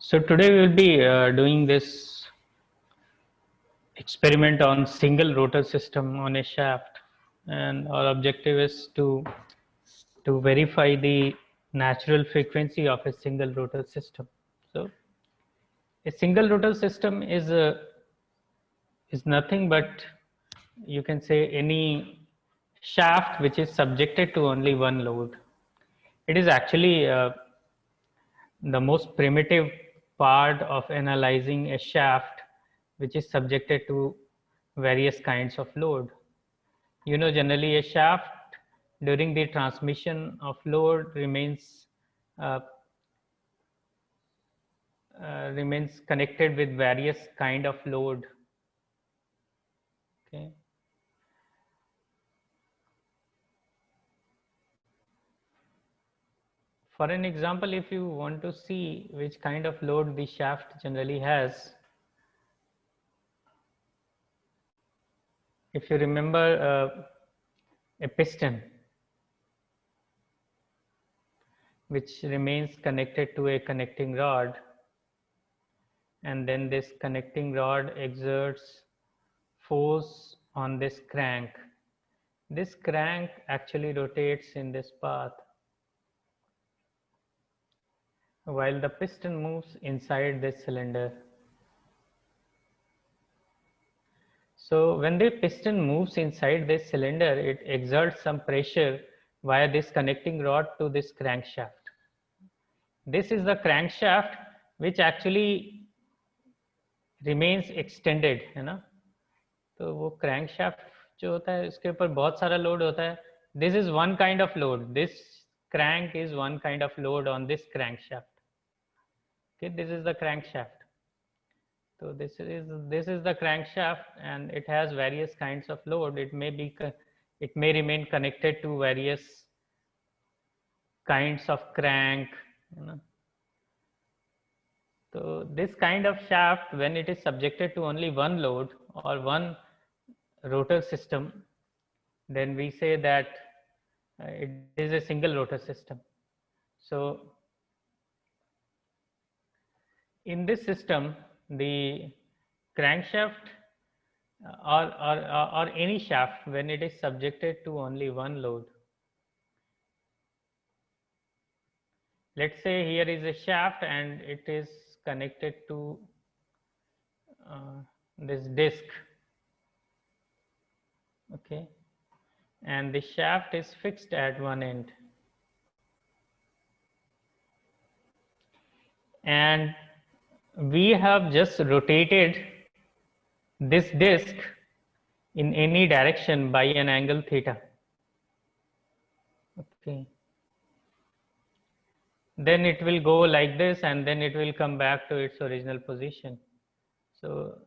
So today we will be doing this experiment on single rotor system on a shaft, and our objective is to verify the natural frequency of a single rotor system. So a single rotor system is nothing but, you can say, any shaft which is subjected to only one load. It is actually the most primitive part of analyzing a shaft which is subjected to various kinds of load. Generally a shaft during the transmission of load uh, remains connected with various kind of load. Okay. For an example, if you want to see which kind of load the shaft generally has, if you remember a piston which remains connected to a connecting rod, and then this connecting rod exerts force on this crank. This crank actually rotates in this path while the piston moves inside this cylinder. So when the piston moves inside this cylinder, it exerts some pressure via this connecting rod to this crankshaft. This is the crankshaft which actually remains extended, है ना? तो वो crankshaft जो होता है इसके ऊपर बहुत सारा लोड होता है. This is one kind of load. This crank is one kind of load on this crankshaft. Okay, this is the crankshaft. So this is the crankshaft, and it has various kinds of load. It may remain connected to various kinds of crank. You know. So this kind of shaft, when it is subjected to only one load or one rotor system, then we say that it is a single rotor system. So in this system, the crankshaft or any shaft, when it is subjected to only one load. Let's say here is a shaft and it is connected to this disc. Okay, and the shaft is fixed at one end, and we have just rotated this disc in any direction by an angle theta. Okay, then it will go like this, and then it will come back to its original position. So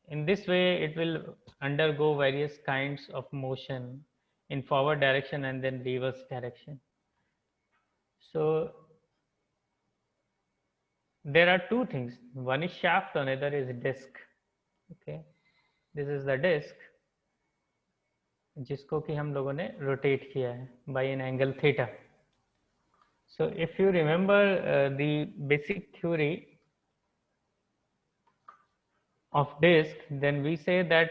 in this way it will undergo various kinds of motion in forward direction and then reverse direction. So there are two things. One is shaft, another is disc. Okay, this is the disc जिसको कि हम लोगों ने rotate किया है by an angle theta. So if you remember the basic theory of disc, then we say that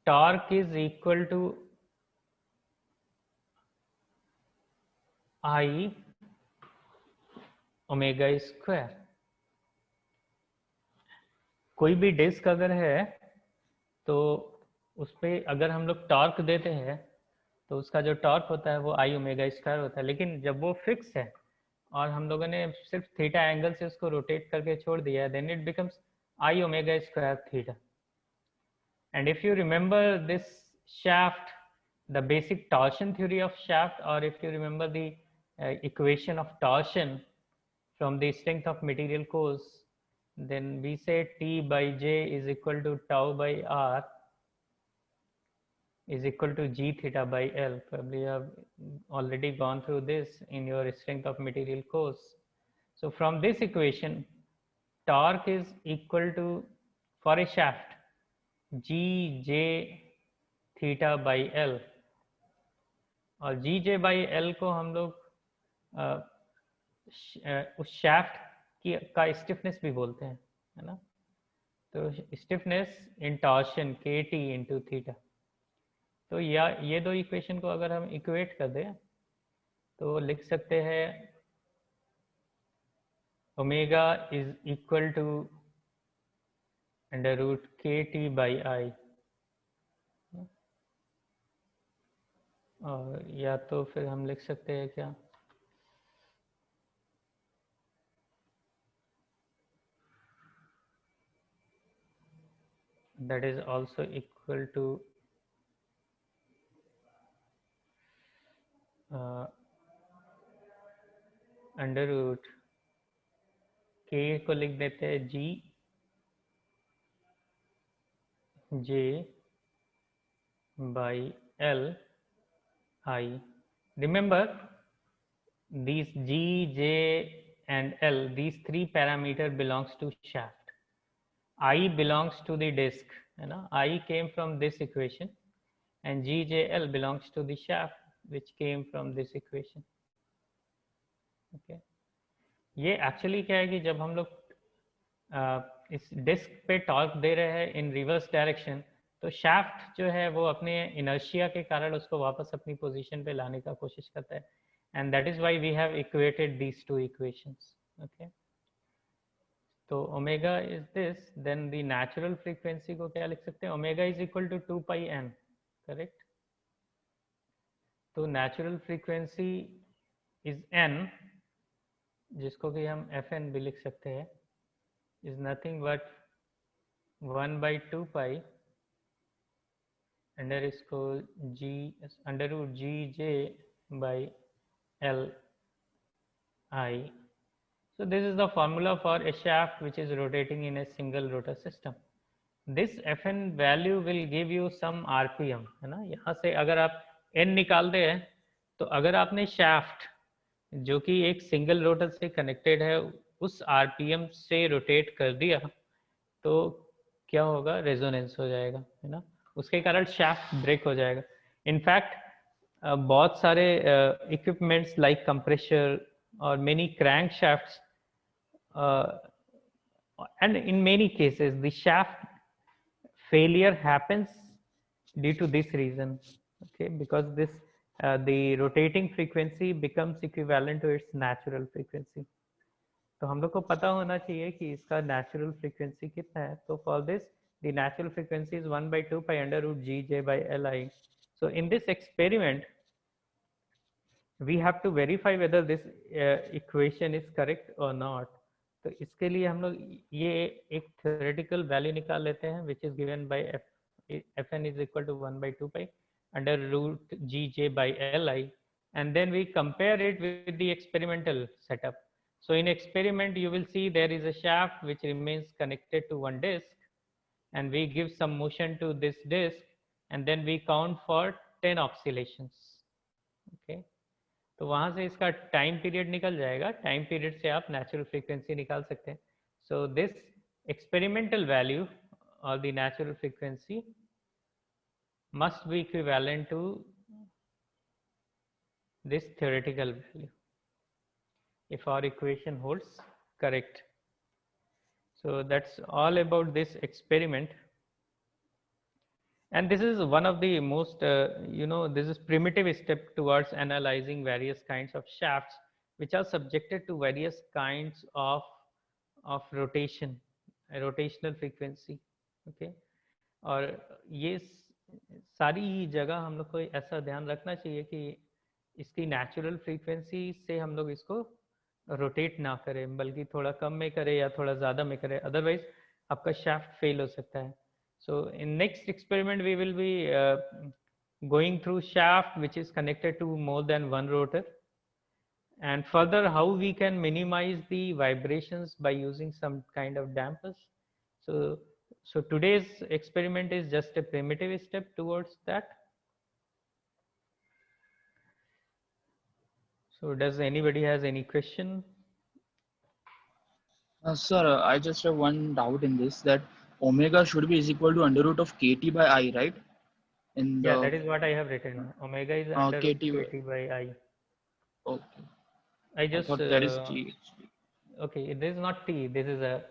torque is equal to I omega square. कोई भी disc अगर है तो उस पर अगर हम लोग टॉर्क देते हैं तो उसका जो टॉर्क होता है वो आई ओमेगा स्क्वायर होता है. लेकिन जब वो फिक्स है और हम लोगों ने सिर्फ थीटा एंगल से उसको रोटेट करके छोड़ दिया है, then it becomes I omega square theta. And if you remember this shaft, the basic torsion theory of shaft, or if you remember the equation of torsion from the strength of material cause, then we say T by J is equal to tau by R is equal to G theta by L. Probably you have already gone through this in your strength of material course. So from this equation, torque is equal to, for a shaft, G J theta by L. और जी J by L को हम लोग उस shaft की का stiffness भी बोलते हैं, है ना? तो stiffness in torsion KT into theta. तो या ये दो इक्वेशन को अगर हम इक्वेट कर दें तो लिख सकते हैं omega is equal to under root KT by I, और या तो फिर हम लिख सकते हैं क्या, that is also equal to under root K को लिख देते हैं G J by L I. Remember these G, J and L, these three parameter belongs to shaft. I belongs to the disk, है ना? I came from this equation and G, J, L belongs to the shaft which came from this equation. Okay. ये actually क्या है कि जब हम लोग इस डिस्क पे टॉर्क दे रहे हैं इन रिवर्स डायरेक्शन, तो शाफ्ट जो है वो अपने इनर्शिया के कारण उसको वापस अपनी पोजीशन पे लाने का कोशिश करता है, and that is why we have equated these two equations. Okay, तो omega is this, then the natural frequency को क्या लिख सकते हैं, omega is equal to 2 pi n, correct? तो नेचुरल फ्रीक्वेंसी इज n, जिसको कि हम fn भी लिख सकते हैं, is nothing but 1 by 2 pi under score G under root G J by L I. So this is the formula for a shaft which is rotating in a single rotor system. This Fn value will give you some RPM, है ना? यहाँ से अगर आप n निकाल दे तो अगर आपने shaft जो कि एक सिंगल रोटर से कनेक्टेड है उस आरपीएम से रोटेट कर दिया तो क्या होगा, रेजोनेंस हो जाएगा, है ना? उसके कारण शाफ्ट ब्रेक हो जाएगा. इनफैक्ट बहुत सारे इक्विपमेंट्स लाइक कंप्रेसर और many crank shafts and in many cases the shaft failure happens due to this reason, okay, because this the rotating frequency becomes equivalent to its natural frequency. तो हम लोग को पता होना चाहिए कि इसका नेचुरल फ्रीक्वेंसी कितना है. तो for this the natural frequency is 1 by 2 pi under root G J by Li. So in this experiment we have to verify whether this equation is correct or not. तो इसके लिए हम लोग ये एक theoretical value निकाल लेते हैं which is given by Fn is equal to 1 by 2 pi under root G J by Li, and then we compare it with the experimental setup. So in experiment you will see there is a shaft which remains connected to one disk, and we give some motion to this disk and then we count for 10 oscillations. Okay, तो वहां से इसका time period निकल जाएगा, time period से आप natural frequency निकाल सकते हैं. सो दिस एक्सपेरिमेंटल वैल्यू और the natural frequency must be equivalent to this theoretical value if our equation holds correct. So that's all about this experiment, and this is one of the most this is primitive step towards analyzing various kinds of shafts which are subjected to various kinds of rotational frequency. Okay, और ये सारी जगह हम लोग को ऐसा ध्यान रखना चाहिए कि इसकी नेचुरल फ्रीक्वेंसी से हम लोग इसको रोटेट ना करें, बल्कि थोड़ा कम में करें या थोड़ा ज़्यादा में करें, अदरवाइज आपका शाफ्ट फेल हो सकता है. So in next experiment we will be going through shaft which is connected to more than one rotor, and further how we can minimize the vibrations by using some kind of dampers. So today's experiment is just a primitive step towards that. So does anybody has any question? Sir, I just have one doubt in this, that omega should be is equal to under root of KT by I, right? In yeah, that is what I have written. Omega is under KT KT by I. Okay. I I just thought there is T. okay. This is not T. This is a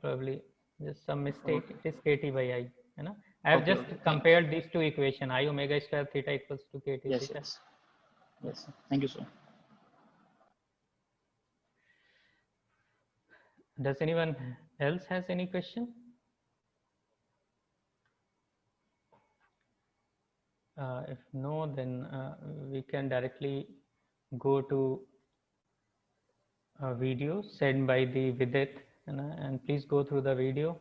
probably just some mistake. Okay. It is KT by I. You know, I have Okay. just Okay. Thank you. compared these two equation. I omega square theta equals to KT Yes. theta. Yes. Yes. Thank you, sir. Does anyone else has any question? If no, then we can directly go to a video sent by the Vidit, and please go through the video.